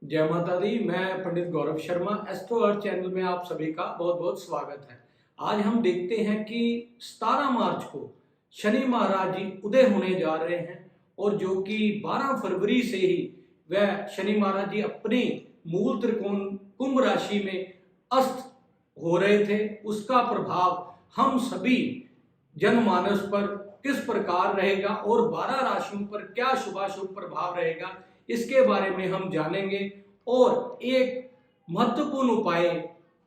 जय माता दी। मैं पंडित गौरव शर्मा, एस्ट्रो अर्थ चैनल में आप सभी का बहुत बहुत स्वागत है। आज हम देखते हैं कि 17 मार्च को शनि महाराज जी उदय होने जा रहे हैं और जो कि 12 फरवरी से ही वह शनि महाराज जी अपनी मूल त्रिकोण कुंभ राशि में अस्त हो रहे थे। उसका प्रभाव हम सभी जनमानस पर किस प्रकार रहेगा और 12 राशियों पर क्या शुभाशुभ प्रभाव रहेगा, इसके बारे में हम जानेंगे। और एक महत्वपूर्ण उपाय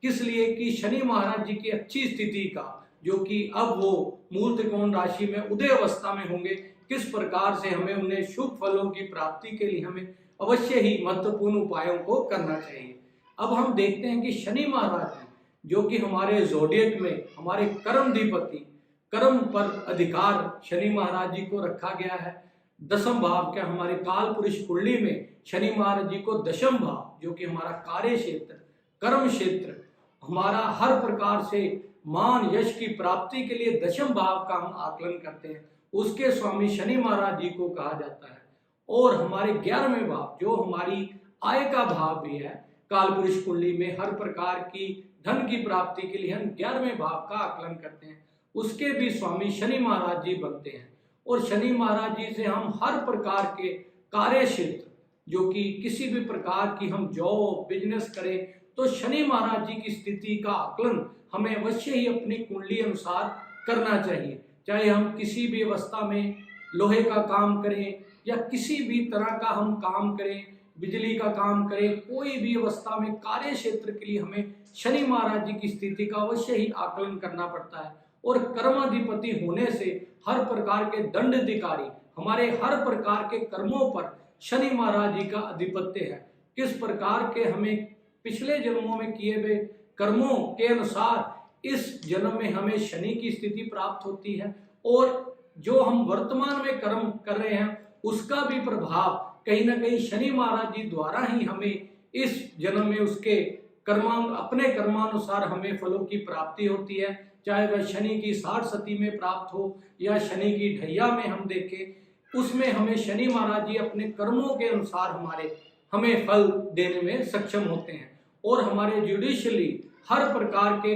किस लिए कि शनि महाराज जी की अच्छी स्थिति का, जो कि अब वो मूल त्रिकोण राशि में उदय अवस्था में होंगे, किस प्रकार से हमें उन्हें शुभ फलों की प्राप्ति के लिए हमें अवश्य ही महत्वपूर्ण उपायों को करना चाहिए। अब हम देखते हैं कि शनि महाराज जी, जो कि हमारे जोडियक में हमारे कर्मधिपति, कर्म पर अधिकार शनि महाराज जी को रखा गया है। दशम भाव के हमारे काल पुरुष कुंडली में शनि महाराज जी को दशम भाव, जो कि हमारा कार्य क्षेत्र, कर्म क्षेत्र, हमारा हर प्रकार से मान यश की प्राप्ति के लिए दशम भाव का हम आकलन करते हैं, उसके स्वामी शनि महाराज जी को कहा जाता है। और हमारे 11वें भाव, जो हमारी आय का भाव भी है, काल पुरुष कुंडली में हर प्रकार की धन की प्राप्ति के लिए हम 11वें भाव का आकलन करते हैं, उसके भी स्वामी शनि महाराज जी बनते हैं। और शनि महाराज जी से हम हर प्रकार के कार्य क्षेत्र, जो कि किसी भी प्रकार की हम जॉब बिजनेस करें, तो शनि महाराज जी की स्थिति का आकलन हमें अवश्य ही अपनी कुंडली अनुसार करना चाहिए। चाहे हम किसी भी अवस्था में लोहे का काम करें या किसी भी तरह का हम काम करें, बिजली का काम करें, कोई भी अवस्था में कार्य क्षेत्र के लिए हमें शनि महाराज जी की स्थिति का अवश्य ही आकलन करना पड़ता है। और कर्माधिपति होने से हर प्रकार के दंड अधिकारी, हमारे हर प्रकार के कर्मों पर शनि महाराज जी का अधिपत्य है। किस प्रकार के हमें पिछले जन्मों में किए हुए कर्मों के अनुसार इस जन्म में हमें शनि की स्थिति प्राप्त होती है, और जो हम वर्तमान में कर्म कर रहे हैं उसका भी प्रभाव कहीं ना कहीं शनि महाराज जी द्वारा ही हमें इस जन्म में उसके अपने कर्मानुसार हमें फलों की प्राप्ति होती है। चाहे वह शनि की 60 सती में प्राप्त हो या शनि की ढैया में हम देखें, उसमें हमें शनि महाराज जी अपने कर्मों के अनुसार हमें फल देने में सक्षम होते हैं। और हमारे जुडिशली हर प्रकार के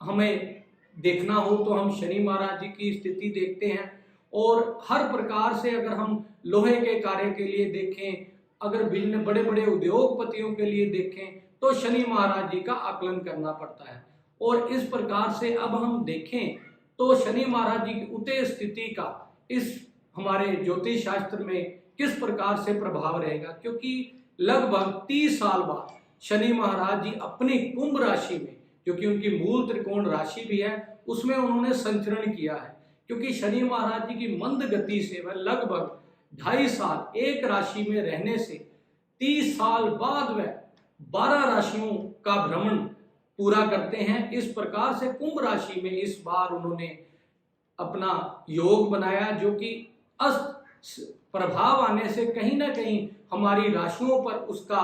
हमें देखना हो तो हम शनि महाराज जी की स्थिति देखते हैं। और हर प्रकार से अगर हम लोहे के कार्य के लिए देखें, अगर बिजनेस बड़े बड़े उद्योगपतियों के लिए देखें, तो शनि महाराज जी का आकलन करना पड़ता है। और इस प्रकार से अब हम देखें तो शनि महाराज जी की उदय स्थिति का इस हमारे ज्योतिष शास्त्र में किस प्रकार से प्रभाव रहेगा, क्योंकि लगभग 30 साल बाद शनि महाराज जी अपनी कुंभ राशि में, जो कि उनकी मूल त्रिकोण राशि भी है, उसमें उन्होंने संचरण किया है। क्योंकि शनि महाराज जी की मंद गति से वह लगभग 2.5 साल एक राशि में रहने से 30 साल बाद वह 12 राशियों का भ्रमण पूरा करते हैं। इस प्रकार से कुंभ राशि में इस बार उन्होंने अपना योग बनाया, जो कि अस्त प्रभाव आने से कहीं ना कहीं हमारी राशियों पर उसका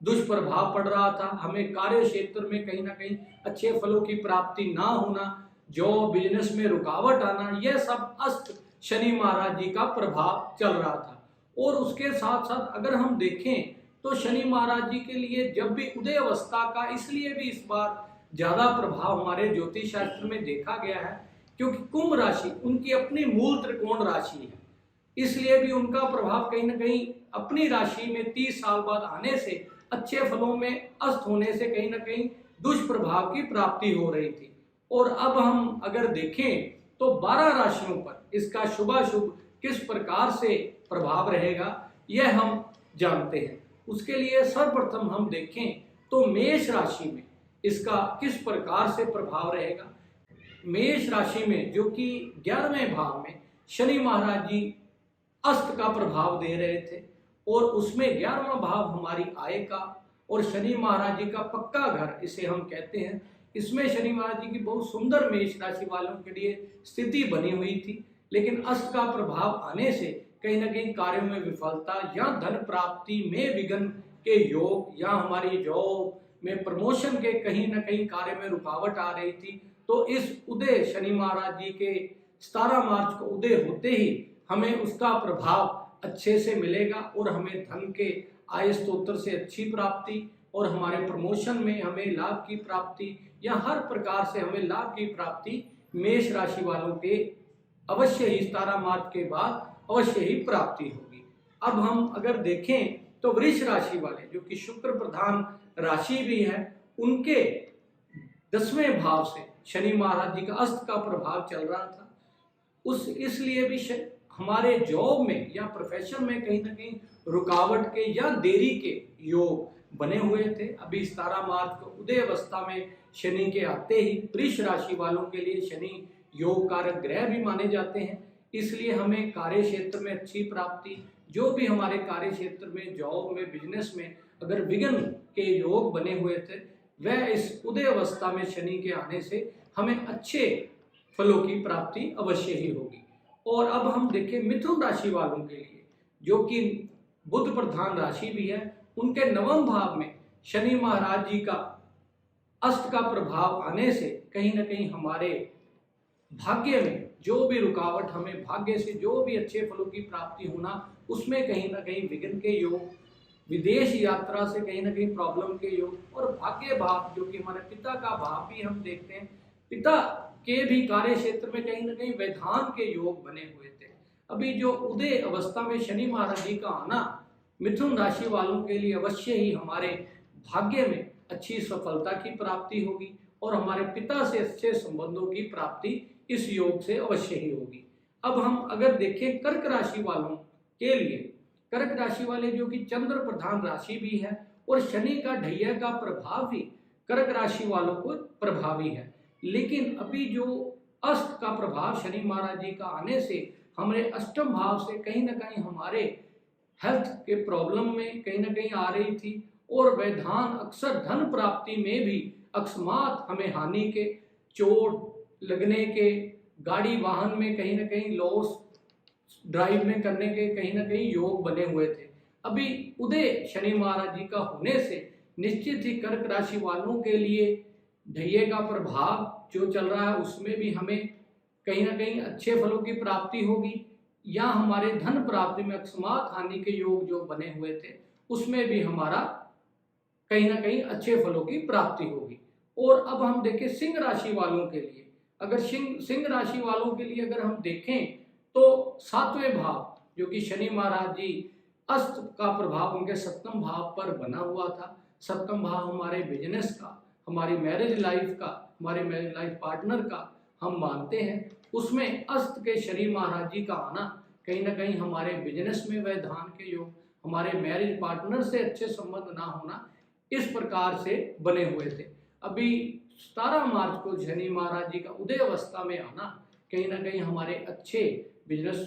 दुष्प्रभाव पड़ रहा था। हमें कार्य क्षेत्र में कहीं ना कहीं अच्छे फलों की प्राप्ति ना होना, जॉब बिजनेस में रुकावट आना, यह सब अस्त शनि महाराज जी का प्रभाव चल रहा था। और उसके साथ साथ अगर हम देखें तो शनि महाराज जी के लिए जब भी उदय अवस्था का इसलिए भी इस बार ज्यादा प्रभाव हमारे ज्योतिष शास्त्र में देखा गया है, क्योंकि कुंभ राशि उनकी अपनी मूल त्रिकोण राशि है, इसलिए भी उनका प्रभाव कहीं ना कहीं अपनी राशि में 30 साल बाद आने से अच्छे फलों में अस्त होने से कहीं ना कहीं दुष्प्रभाव की प्राप्ति हो रही थी। और अब हम अगर देखें तो 12 राशियों पर इसका शुभाशुभ किस प्रकार से प्रभाव रहेगा, यह हम जानते हैं। उसके लिए सर्वप्रथम हम देखें तो मेष राशि में इसका किस प्रकार से प्रभाव रहेगा। मेष राशि में, जो कि 11वें भाव में शनि महाराज जी अस्त का प्रभाव दे रहे थे, और उसमें 11वां भाव हमारी आय का और शनि महाराज जी का पक्का घर इसे हम कहते हैं, इसमें शनि महाराज जी की बहुत सुंदर मेष राशि वालों के लिए स्थिति बनी हुई थी। लेकिन अस्त का प्रभाव आने से कहीं ना कहीं कार्यों में विफलता या धन प्राप्ति में विघ्न के योग, या हमारी जॉब में प्रमोशन के कहीं ना कहीं कार्य में रुकावट आ रही थी। तो इस उदय शनि महाराज जी के 17 मार्च को उदय होते ही हमें उसका प्रभाव अच्छे से मिलेगा और हमें धन के आय स्तोत्र से अच्छी प्राप्ति और हमारे प्रमोशन में हमें लाभ की प्राप्ति या हर प्रकार से हमें लाभ की प्राप्ति मेष राशि वालों के अवश्य ही 17 मार्च के बाद अवश्य ही प्राप्ति होगी। अब हम अगर देखें तो वृष राशि वाले जो कि शुक्र प्रधान राशि भी है, उनके 10वें भाव से शनि महाराज जी का अस्त का प्रभाव चल रहा था। इसलिए भी हमारे जॉब में या प्रोफेशन में कहीं ना कहीं रुकावट के या देरी के योग बने हुए थे। अभी 17 मार्च को उदय अवस्था में शनि के आते ही वृष राशि वालों के लिए शनि योग कारक ग्रह भी माने जाते हैं। इसलिए हमें कार्य क्षेत्र में अच्छी प्राप्ति, जो भी हमारे कार्य क्षेत्र में जॉब में बिजनेस में अगर विघ्न के योग बने हुए थे, वह इस उदय अवस्था में शनि के आने से हमें अच्छे फलों की प्राप्ति अवश्य ही होगी। और अब हम देखें मिथुन राशि वालों के लिए जो कि बुध प्रधान राशि भी है, उनके 9वें भाव में शनि महाराज जी का अस्त का प्रभाव आने से कहीं ना कहीं हमारे भाग्य में जो भी रुकावट, हमें भाग्य से जो भी अच्छे फलों की प्राप्ति होना, उसमें कहीं ना कहीं विघ्न के योग, विदेश यात्रा से कहीं ना कहीं प्रॉब्लम के योग और भाग्य भाव जो कि हमारे पिता का भाव भी हम देखते हैं, पिता के भी कार्य क्षेत्र में कहीं ना कहीं व्यधान के योग बने हुए थे। अभी जो उदय अवस्था में शनि महाराज जी का आना मिथुन राशि वालों के लिए अवश्य ही हमारे भाग्य में अच्छी सफलता की प्राप्ति होगी और हमारे पिता से अच्छे संबंधों की प्राप्ति इस योग से अवश्य ही होगी। अब हम अगर देखें कर्क राशि वालों के लिए, कर्क राशि वाले जो कि चंद्र प्रधान राशि भी है और शनि का ढैया का प्रभाव भी कर्क राशि वालों को प्रभावी है, लेकिन अभी जो अस्त का प्रभाव शनि महाराज जी का आने से हमारे अष्टम भाव से कहीं ना कहीं हमारे हेल्थ के प्रॉब्लम में कहीं ना कहीं आ रही थी और व्यधान अक्सर धन प्राप्ति में भी अकस्मात हमें हानि के, चोट लगने के, गाड़ी वाहन में कहीं ना कहीं लॉस ड्राइव में करने के कहीं ना कहीं योग बने हुए थे। अभी उदय शनि महाराज जी का होने से निश्चित ही कर्क राशि वालों के लिए ढैये का प्रभाव जो चल रहा है उसमें भी हमें कहीं ना कहीं अच्छे फलों की प्राप्ति होगी या हमारे धन प्राप्ति में अकस्मात हानि के योग जो बने हुए थे उसमें भी हमारा कहीं ना कहीं अच्छे फलों की प्राप्ति होगी। और अब हम देखें सिंह राशि वालों के लिए, अगर सिंह राशि वालों के लिए अगर हम देखें तो 7वें भाव जो कि शनि महाराज जी अस्त का प्रभाव उनके 7वें भाव पर बना हुआ था। 7वां भाव हमारे बिजनेस का, हमारी मैरिज लाइफ का, हमारे मैरिज लाइफ पार्टनर का हम मानते हैं, उसमें अस्त के शनि महाराज जी का आना कहीं ना कहीं हमारे बिजनेस में व्यधान के योग, हमारे मैरिज पार्टनर से अच्छे संबंध ना होना, इस प्रकार से बने हुए थे। अभी 17 मार्च को शनि महाराज जी का उदय अवस्था में आना कहीं ना कहीं हमारे अच्छे बिजनेस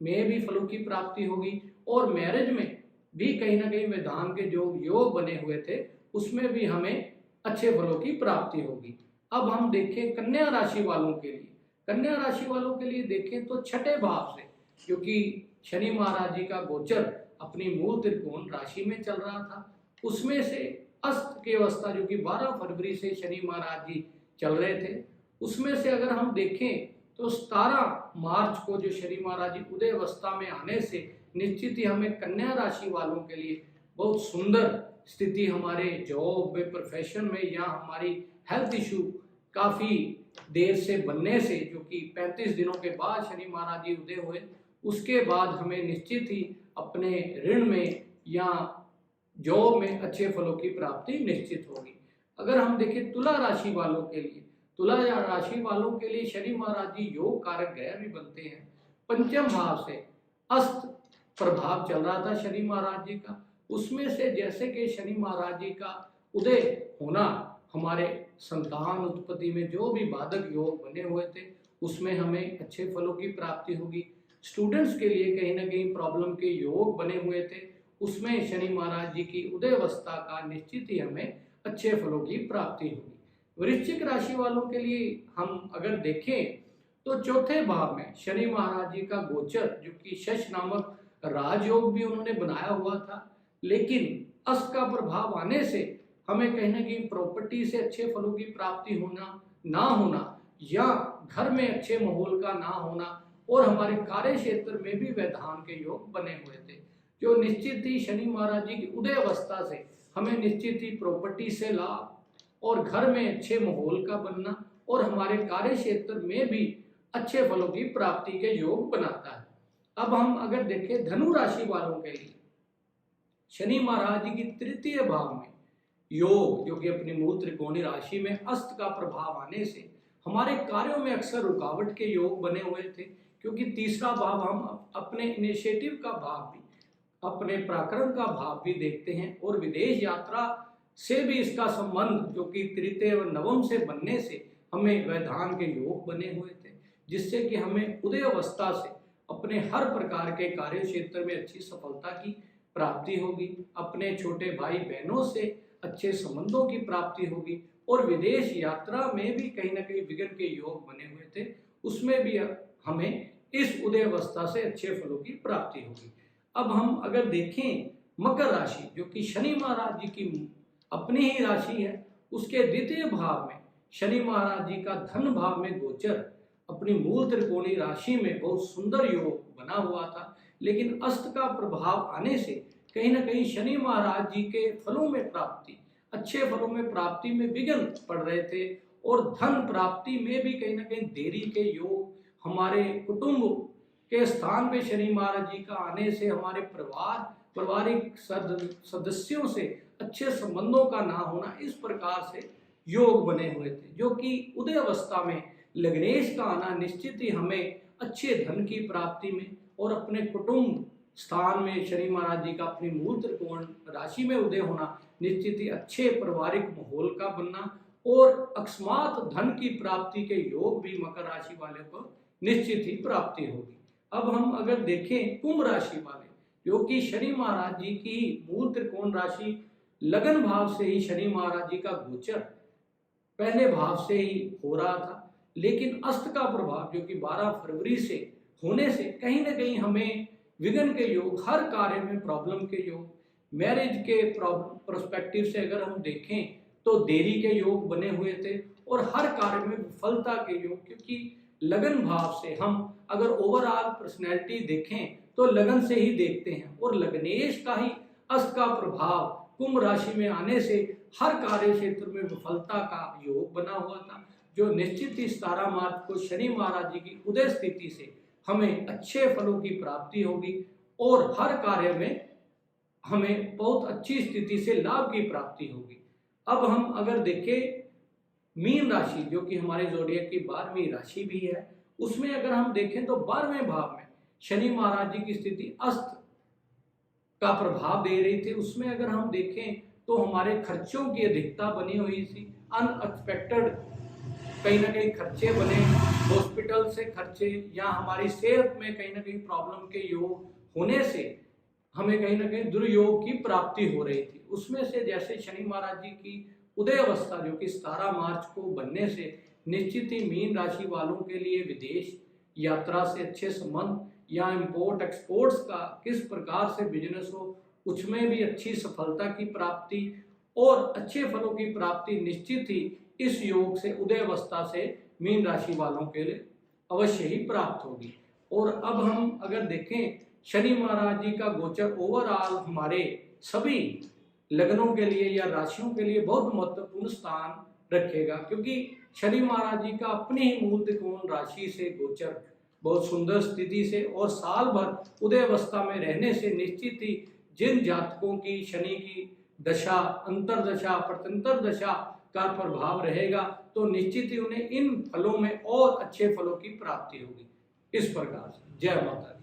में भी फलों की प्राप्ति होगी और मैरिज में भी कहीं ना कहीं व्यधान के जो योग बने हुए थे उसमें भी हमें अच्छे फलों की प्राप्ति होगी। अब हम देखें कन्या राशि वालों के लिए, कन्या राशि वालों के लिए देखें तो 6ठे भाव से क्योंकि शनि महाराज जी का गोचर अपनी मूल त्रिकोण राशि में चल रहा था, उसमें से अस्त की अवस्था जो कि 12 फरवरी से शनि महाराज जी चल रहे थे, उसमें से अगर हम देखें तो 17 मार्च को जो शनि महाराज जी उदय अवस्था में आने से निश्चित ही हमें कन्या राशि वालों के लिए बहुत सुंदर स्थिति हमारे जॉब में, प्रोफेशन में या हमारी हेल्थ इशू काफ़ी देर से बनने से जो कि 35 दिनों के बाद शनि महाराज जी उदय हुए, उसके बाद हमें निश्चित ही अपने ऋण में या जॉब में अच्छे फलों की प्राप्ति निश्चित होगी। अगर हम देखें तुला राशि वालों के लिए, तुला राशि वालों के लिए शनि महाराज जी योग कारक ग्रह भी बनते हैं। 5वें भाव से अस्त प्रभाव चल रहा था शनि महाराज जी का, उसमें से जैसे कि शनि महाराज जी का उदय होना हमारे संतान उत्पत्ति में जो भी बाधक योग बने हुए थे उसमें हमें अच्छे फलों की प्राप्ति होगी। स्टूडेंट्स के लिए कहीं ना कहीं प्रॉब्लम के योग बने हुए थे, उसमें शनि महाराज जी की उदय अवस्था का निश्चित ही हमें अच्छे फलों की प्राप्ति होगी। वृश्चिक राशि वालों के लिए हम अगर देखें तो 4थे भाव में शनि महाराज जी का गोचर जो कि शश नामक राजयोग भी उन्होंने बनाया हुआ था, लेकिन अस्त का प्रभाव आने से हमें कहीं ना कहीं प्रॉपर्टी से अच्छे फलों की प्राप्ति होना ना होना या घर में अच्छे माहौल का ना होना और हमारे कार्य क्षेत्र में भी व्यधान के योग बने हुए थे। जो निश्चित ही शनि महाराज जी की उदय अवस्था से हमें निश्चित ही प्रॉपर्टी से लाभ और घर में अच्छे माहौल का बनना और हमारे कार्य क्षेत्र में भी अच्छे फलों की प्राप्ति के योग बनाता है। अब हम अगर देखें धनु राशि वालों के लिए शनि महाराज जी की तृतीय भाव में योग, जो कि अपनी मूल त्रिकोणीय राशि में अस्त का प्रभाव आने से हमारे कार्यों में अक्सर रुकावट के योग बने हुए थे, क्योंकि तीसरा भाव हम अपने इनिशिएटिव का भाव भी, अपने पराक्रम का भाव भी देखते हैं और विदेश यात्रा से भी इसका संबंध जो कि तृतीय व नवम से बनने से हमें वैधान के योग बने हुए थे, जिससे कि हमें उदय अवस्था से अपने हर प्रकार के कार्य क्षेत्र में अच्छी सफलता की प्राप्ति होगी, अपने छोटे भाई बहनों से अच्छे संबंधों की प्राप्ति होगी और विदेश यात्रा में भी कहीं ना कहीं विघ्न के योग बने हुए थे, उसमें भी हमें इस उदय अवस्था से अच्छे फलों की प्राप्ति होगी। अब हम अगर देखें मकर राशि, जो कि शनि महाराज जी की अपनी ही राशि है, उसके द्वितीय भाव में शनि महाराज जी का धन भाव में गोचर अपनी मूल त्रिकोणीय राशि में बहुत सुंदर योग बना हुआ था, लेकिन अस्त का प्रभाव आने से कहीं ना कहीं शनि महाराज जी के फलों में प्राप्ति, अच्छे फलों में प्राप्ति में विघ्न पड़ रहे थे और धन प्राप्ति में भी कहीं ना कहीं देरी के योग, हमारे कुटुंब के स्थान पे शनि महाराज जी का आने से हमारे पारिवारिक सदस्यों से अच्छे संबंधों का ना होना, इस प्रकार से योग बने हुए थे, जो कि उदय अवस्था में लग्नेश का आना निश्चित ही हमें अच्छे धन की प्राप्ति में और अपने कुटुंब स्थान में शनि महाराज जी का अपनी मूल त्रिकोण राशि में उदय होना निश्चित ही अच्छे पारिवारिक माहौल का बनना और अकस्मात धन की प्राप्ति के योग भी मकर राशि वाले को निश्चित ही प्राप्ति होगी। अब हम अगर देखें कुंभ राशि वाले, जो कि शनि महाराज जी की मूल त्रिकोण राशि लगन भाव से ही शनि महाराज जी का गोचर पहले भाव से ही हो रहा था, लेकिन अस्त का प्रभाव जो कि 12 फरवरी से होने से कहीं ना कहीं हमें विघ्न के योग, हर कार्य में प्रॉब्लम के योग, मैरिज के प्रोस्पेक्टिव से अगर हम देखें तो देरी के योग बने हुए थे और हर कार्य में विफलता के योग, क्योंकि लगन भाव से हम अगर ओवरऑल पर्सनैलिटी देखें तो लगन से ही देखते हैं और लग्नेश का ही अस्त का प्रभाव कुंभ राशि में आने से हर कार्य क्षेत्र में विफलता का योग बना हुआ था, जो निश्चित ही 17 मार्च को शनि महाराज जी की उदय स्थिति से हमें अच्छे फलों की प्राप्ति होगी और हर कार्य में हमें बहुत अच्छी स्थिति से लाभ की प्राप्ति होगी। अब हम अगर देखें मीन राशि, जो कि हमारे ज़ोडिएक की 12वीं राशि भी है, उसमें अगर हम देखें तो 12वें भाव में शनि महाराज जी की स्थिति अस्त का प्रभाव दे रही थी। उसमें अगर हम देखें तो हमारे खर्चों की अधिकता बनी हुई थी, अनएक्सपेक्टेड कहीं ना कहीं खर्चे बने, हॉस्पिटल से खर्चे या हमारी सेहत में कहीं ना कहीं प्रॉब्लम के योग होने से हमें कहीं ना कहीं दुर्योग की प्राप्ति हो रही थी। उसमें से जैसे शनि महाराज जी की उदय अवस्था जो कि 17 मार्च को बनने से निश्चित ही मीन राशि वालों के लिए विदेश यात्रा से अच्छे संबंध या इंपोर्ट एक्सपोर्ट्स का किस प्रकार से बिजनेस हो, उसमें भी अच्छी सफलता की प्राप्ति और अच्छे फलों की प्राप्ति निश्चित ही इस योग से उदय अवस्था से मीन राशि वालों के लिए अवश्य ही प्राप्त होगी। और अब हम अगर देखें शनि महाराज जी का गोचर ओवरऑल हमारे सभी लग्नों के लिए या राशियों के लिए बहुत महत्वपूर्ण स्थान रखेगा, क्योंकि शनि महाराज जी का अपनी ही मूल त्रिकोण राशि से गोचर बहुत सुंदर स्थिति से और साल भर उदय अवस्था में रहने से निश्चित ही जिन जातकों की शनि की दशा, अंतरदशा, प्रत्यंतर दशा का प्रभाव रहेगा तो निश्चित ही उन्हें इन फलों में और अच्छे फलों की प्राप्ति होगी। इस प्रकार से जय माता दी।